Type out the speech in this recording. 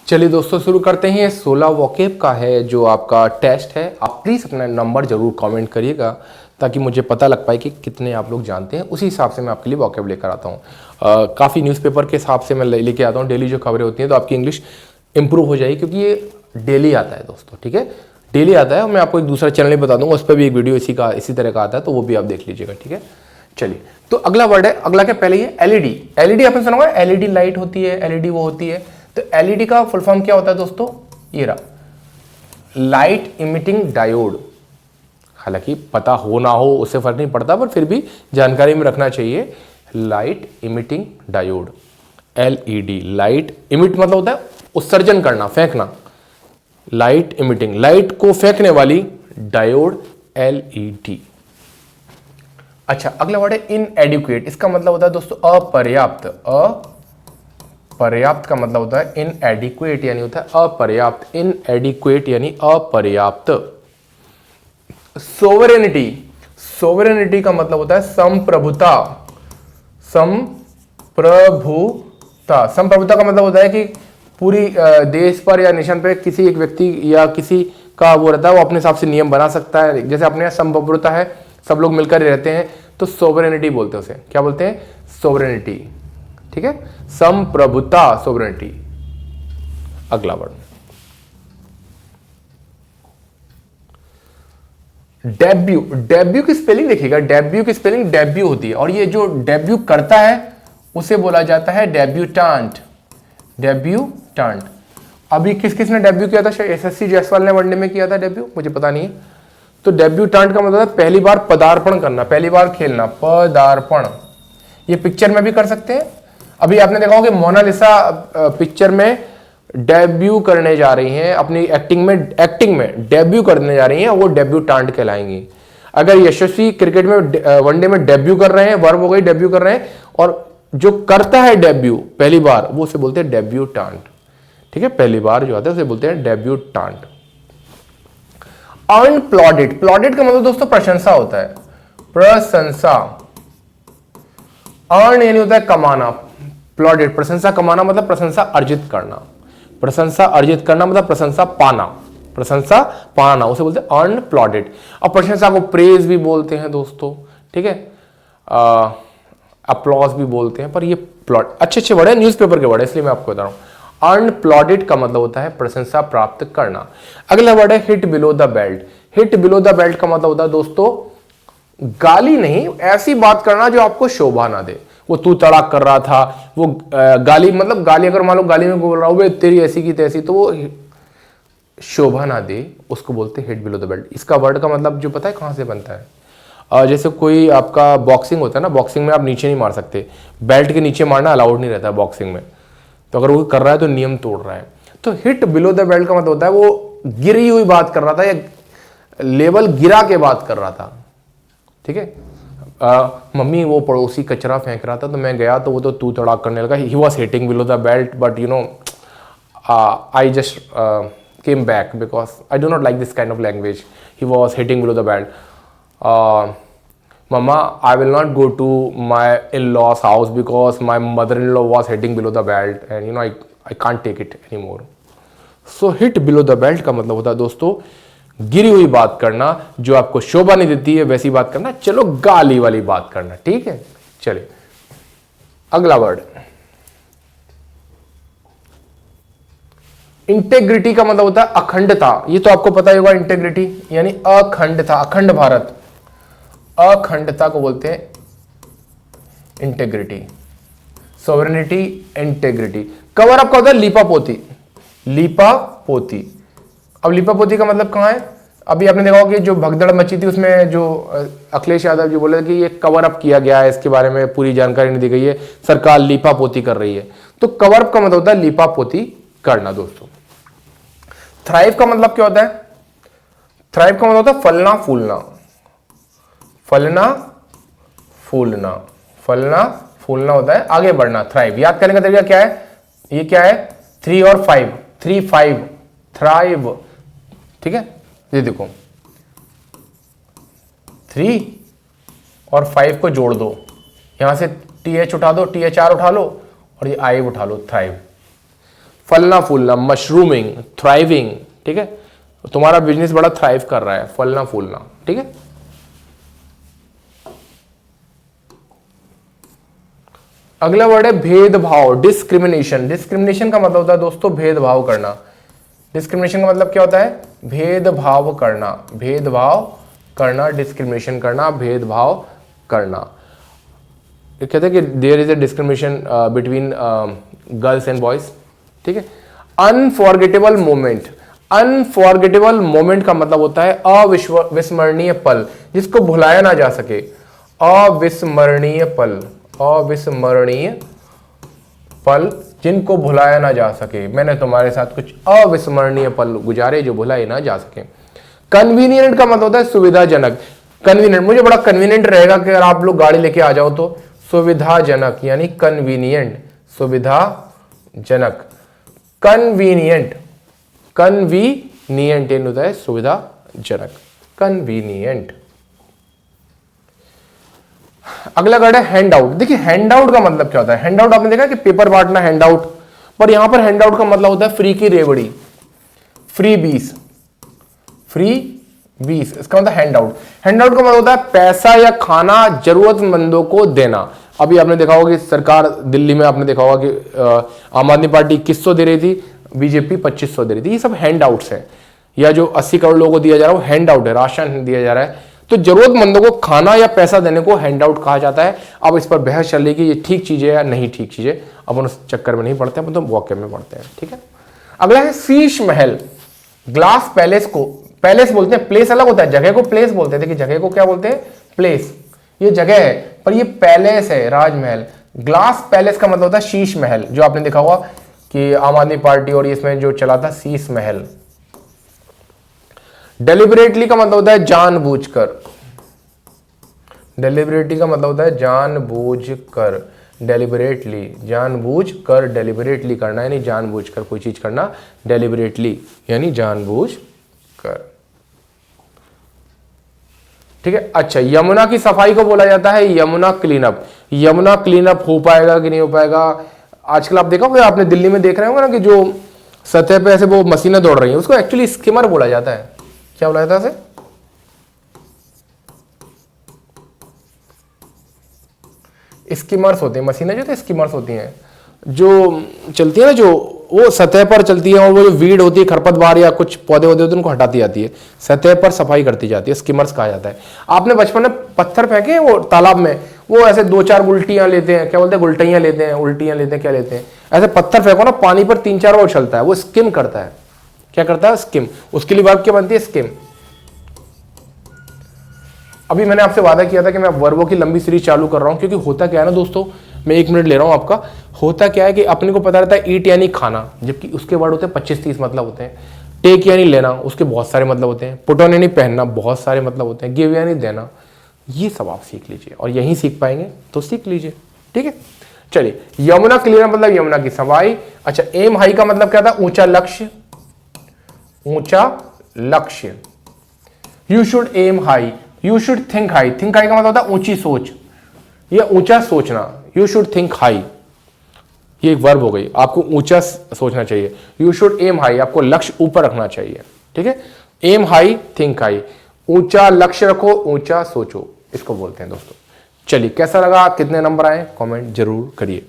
चलिए दोस्तों शुरू करते हैं। ये 16 वोकैब का है जो आपका टेस्ट है। आप प्लीज़ अपना नंबर ज़रूर कमेंट करिएगा ताकि मुझे पता लग पाए कि कितने आप लोग जानते हैं। उसी हिसाब से मैं आपके लिए वोकैब लेकर आता हूँ। काफ़ी न्यूज़पेपर के हिसाब से मैं लेके आता हूँ। डेली जो खबरें होती हैं तो आपकी इंग्लिश इंप्रूव हो जाएगी, क्योंकि ये डेली आता है दोस्तों। ठीक है, डेली आता है। और मैं आपको एक दूसरा चैनल बता दूंगा, उस पर भी एक वीडियो इसी तरह का आता है, तो वो भी आप देख लीजिएगा। ठीक है, चलिए तो अगला वर्ड है। अगला क्या, पहले ये एलईडी। एलईडी आपने सुना होगा, एलईडी लाइट होती है, एलईडी वो होती है। तो एलईडी का फुल फॉर्म क्या होता है दोस्तों? ये रहा, लाइट इमिटिंग डायोड। हालांकि पता हो ना हो उससे फर्क नहीं पड़ता, पर फिर भी जानकारी में रखना चाहिए। Light emitting diode, LED. Light emit मतलब होता है उत्सर्जन करना, फेंकना। लाइट इमिटिंग, लाइट को फेंकने वाली डायोड, एलईडी। अच्छा, अगला वर्ड है इनएडिक्वेट। इसका मतलब होता है दोस्तों अपर्याप्त। अपर्याप्त का मतलब होता है इनएडिक्वेट, यानी होता है अपर्याप्त। इनएडिक्वेट यानी अपर्याप्त। सोवरेनिटी, सोवरेनिटी का मतलब होता है संप्रभुता। संप्रभुता, संप्रभुता का मतलब होता है कि पूरी देश पर या नेशन पे किसी एक व्यक्ति या किसी का वो रहता है, वो अपने हिसाब से नियम बना सकता है। जैसे अपने यहाँ संप्रभुता है, सब लोग मिलकर रहते हैं, तो सोवरेनिटी बोलते हैं उसे। क्या बोलते हैं? सोवरेनिटी। ठीक है, संप्रभुता, सोवरेनिटी। अगला वर्ड डेब्यू। डेब्यू की स्पेलिंग देखिएगा, डेब्यू की स्पेलिंग डेब्यू होती है, और ये जो डेब्यू करता है उसे बोला जाता है डेब्यूटांट। डेब्यूटांट। अभी किस किस ने डेब्यू किया था? शायद एसएससी जायसवाल ने वनडे में किया था डेब्यू, मुझे पता नहीं है। तो डेब्यूटांट का मतलब है पहली बार पदार्पण करना, पहली बार खेलना, पदार्पण। ये पिक्चर में भी कर सकते हैं। अभी आपने देखा होगा कि मोनालिसा पिक्चर में डेब्यू करने जा रही हैं, अपनी एक्टिंग में डेब्यू करने जा रही हैं, वो डेब्यूटांट कहलाएंगी। अगर यशस्वी क्रिकेट में वनडे में डेब्यू कर रहे हैं, वर्ब हो गई, डेब्यू कर रहे हैं, और जो करता है डेब्यू पहली बार, वो उसे बोलते हैं डेब्यूटांट। ठीक है, पहली बार जो आता है उसे बोलते हैं डेब्यूटांट। अर्न प्लॉडेड। प्लॉडेड का मतलब दोस्तों प्रशंसा होता है, प्रशंसा। अर्न यानी होता है कमाना, प्लॉडेड प्रशंसा कमाना मतलब प्रशंसा अर्जित करना। प्रशंसा अर्जित करना मतलब प्रशंसा पाना, प्रशंसा पाना, उसे बोलते हैं अर्न प्लॉडेड। और प्रशंसा को प्रेज भी बोलते हैं दोस्तों। ठीक है, अप्लॉज भी बोलते हैं, पर ये प्लॉट अच्छे वर्ड है, न्यूज़पेपर के वर्ड है, इसलिए मैं आपको बता रहा हूं। अर्न प्लॉडेड का मतलब होता है प्रशंसा प्राप्त करना। अगला वर्ड है hit below the belt. Hit below the belt का मतलब होता है दोस्तों गाली नहीं, ऐसी बात करना जो आपको शोभा ना दे। वो तू तड़ाक कर रहा था, वो गाली मतलब गाली, अगर मान लो गाली में बोल रहा हूं तेरी ऐसी की तैसी, तो वो शोभा ना दे, उसको बोलते हैं हिट बिलो द बेल्ट। इसका वर्ड का मतलब जो पता है कहां से बनता है? जैसे कोई आपका बॉक्सिंग होता है ना, बॉक्सिंग में आप नीचे नहीं मार सकते, बेल्ट के नीचे मारना अलाउड नहीं रहता है बॉक्सिंग में। तो अगर वो कर रहा है तो नियम तोड़ रहा है। तो हिट बिलो द बेल्ट का मतलब होता है वो गिरी हुई बात कर रहा था, या लेवल गिरा के बात कर रहा था। ठीक है, मम्मी वो पड़ोसी कचरा फेंक रहा था, तो मैं गया तो वो तो तू तड़ाक करने लगा। He was hitting below the belt, but you know I just came back because I do not like this kind of language. He was hitting below the belt. Mama, I will not go to my in-laws house because my mother-in-law was hitting below the belt, and you know I can't take it anymore. So hit below the belt का मतलब होता है दोस्तों गिरी हुई बात करना, जो आपको शोभा नहीं देती है वैसी बात करना। चलो गाली वाली बात करना। ठीक है, चलिए अगला वर्ड इंटेग्रिटी का मतलब होता है अखंडता। ये तो आपको पता ही होगा, इंटेग्रिटी यानी अखंडता, अखंड भारत। अखंडता को बोलते हैं integrity, sovereignty, integrity. Cover up का होता है लीपापोती, लीपापोती। अब लीपापोती का मतलब कहां है? अभी आपने देखा होगा कि जो भगदड़ मची थी उसमें जो अखिलेश यादव जी बोले कि ये कवर अप किया गया है, इसके बारे में पूरी जानकारी नहीं दी गई है, सरकार लीपापोती कर रही है। तो कवर अप का मतलब होता है लीपापोती करना दोस्तों। थ्राइव का मतलब क्या होता है? थ्राइव का मतलब होता है फलना फूलना, फलना फूलना, फलना फूलना होता है आगे बढ़ना। थ्राइव याद करने का तरीका क्या है? ये क्या है? 3 और 5, 3 5, थ्राइव। ठीक है, ये देखो 3 और 5 को जोड़ दो, यहां से TH उठा दो, THR उठा लो, और ये आई उठा लो, थ्राइव। फलना फूलना, मशरूमिंग, थ्राइविंग, ठीक है, तुम्हारा बिजनेस बड़ा थ्राइव कर रहा है, फलना फूलना, ठीक है। अगला वर्ड है भेदभाव, डिस्क्रिमिनेशन। डिस्क्रिमिनेशन का मतलब होता है दोस्तों भेदभाव करना। डिस्क्रिमिनेशन का मतलब क्या होता है? भेदभाव करना, भेदभाव करना, डिस्क्रिमिनेशन करना, भेदभाव करना। ये कहते हैं कि there is a discrimination between girls and boys, ठीक है। अनफॉरगेटेबल मोमेंट, अनफॉरगेटेबल मोमेंट का मतलब होता है अविस्मरणीय पल, जिसको भुलाया ना जा सके। अविस्मरणीय पल, अविस्मरणीय पल जिनको भुलाया ना जा सके। मैंने तुम्हारे साथ कुछ अविस्मरणीय पल गुजारे जो भुलाए ना जा सके। कन्वीनियंट का मतलब होता है सुविधाजनक। कन्वीनियंट, मुझे बड़ा कन्वीनियंट रहेगा कि अगर आप लोग गाड़ी लेके आ जाओ तो। सुविधाजनक यानी कन्वीनियंट, सुविधाजनक। कन्वीनियंट, कन्वीनियंट यानी होता है सुविधाजनक, कन्वीनियंट। अगला वर्ड है हैंड आउट। देखिए हैंड आउट का मतलब क्या होता है? हैंड आउट आपने देखा कि पेपर बांटना, हैंड आउट, पर यहां पर हैंड आउट का मतलब होता है फ्री की रेवड़ी, फ्री बीस, फ्री बीस, इसका मतलब हैंड आउट। हैंड आउट का मतलब होता है पैसा या खाना जरूरतमंदों को देना। अभी आपने देखा होगा कि सरकार दिल्ली में, आपने देखा होगा कि आम आदमी पार्टी 2100 दे रही थी, बीजेपी 2500 दे रही थी। ये सब हैंड आउट्स है, या जो 80 करोड़ लोगों को दिया जा रहा है वो हैंड आउट है, राशन दिया जा रहा है। तो जरूरतमंदों को खाना या पैसा देने को हैंड आउट कहा जाता है। अब इस पर बहस चल रही कि ये ठीक चीज है या नहीं ठीक चीज है, अब उस चक्कर में नहीं पड़ते हैं, मतलब वाक्य में पढ़ते हैं, ठीक है। अगला है शीश महल। ग्लास पैलेस को पैलेस बोलते हैं, प्लेस अलग होता है, जगह को प्लेस बोलते हैं। देखिए जगह को क्या बोलते हैं? प्लेस। ये जगह है पर ये पैलेस है, राजमहल। ग्लास पैलेस का मतलब होता है शीश महल, जो आपने देखा होगा कि आम आदमी पार्टी और इसमें जो चला था शीश महल। डेलिबरेटली का मतलब होता है जानबूझकर। डेलिबरेटली का मतलब होता है जानबूझकर, डेलिबरेटली, जानबूझकर, डेलिबरेटली करना यानी जानबूझकर कोई चीज करना, डेलिबरेटली यानी जानबूझकर, ठीक है। अच्छा, यमुना की सफाई को बोला जाता है यमुना क्लीनअप। यमुना क्लीनअप हो पाएगा कि नहीं हो पाएगा? आजकल आप देखा होगा, आपने दिल्ली में देख रहे होंगे ना कि जो सतह पे ऐसे वो मशीनें दौड़ रही हैं, उसको एक्चुअली स्किमर बोला जाता है। क्या बोला जाता है? स्किमर्स होते हैं, मशीनें जो स्किमर्स होती हैं, जो चलती है ना, जो वो सतह पर चलती है और वो जो वीड होती है, खरपतवार या कुछ पौधे होते हैं उनको हटाती जाती है, सतह पर सफाई करती जाती है, स्किमर्स कहा जाता है। आपने बचपन में पत्थर फेंके वो तालाब में, वो ऐसे 2-4 उल्टियां लेते हैं, क्या बोलते हैं? गुलटियां लेते हैं, उल्टियां लेते हैं, क्या लेते हैं? ऐसे पत्थर फेंको ना, पानी पर 3-4 बार उछलता है, वो स्किम करता है। क्या करता है? स्किम। उसके लिए वर्ब क्या बनती है? स्किम। अभी मैंने आपसे वादा किया था कि मैं वर्बों की लंबी सीरीज चालू कर रहा हूं, क्योंकि होता क्या है ना दोस्तों, मैं 1 मिनट ले रहा हूं आपका। होता क्या है कि अपने को पता रहता है ईट यानी खाना, जबकि उसके वर्ड होते हैं 25-30 मतलब होते हैं। टेक यानी लेना, उसके बहुत सारे मतलब होते हैं। पुट ऑन यानी पहनना, बहुत सारे मतलब होते हैं। गिव यानी देना, ये सब आप सीख लीजिए, और यहीं सीख पाएंगे तो सीख लीजिए, ठीक है। चलिए, यमुना क्लीनअप मतलब यमुना की सफाई। अच्छा, एम हाई का मतलब क्या था? ऊंचा लक्ष्य, ऊंचा लक्ष्य। You should aim high, you should think high. Think high का मतलब होता है ऊंची सोच या ऊंचा सोचना। यू शुड थिंक हाई, ये एक वर्ब हो गई, आपको ऊंचा सोचना चाहिए। यू शुड एम हाई, आपको लक्ष्य ऊपर रखना चाहिए, ठीक है। एम हाई, थिंक हाई, ऊंचा लक्ष्य रखो, ऊंचा सोचो, इसको बोलते हैं दोस्तों। चलिए, कैसा लगा, कितने नंबर आए, कमेंट जरूर करिए।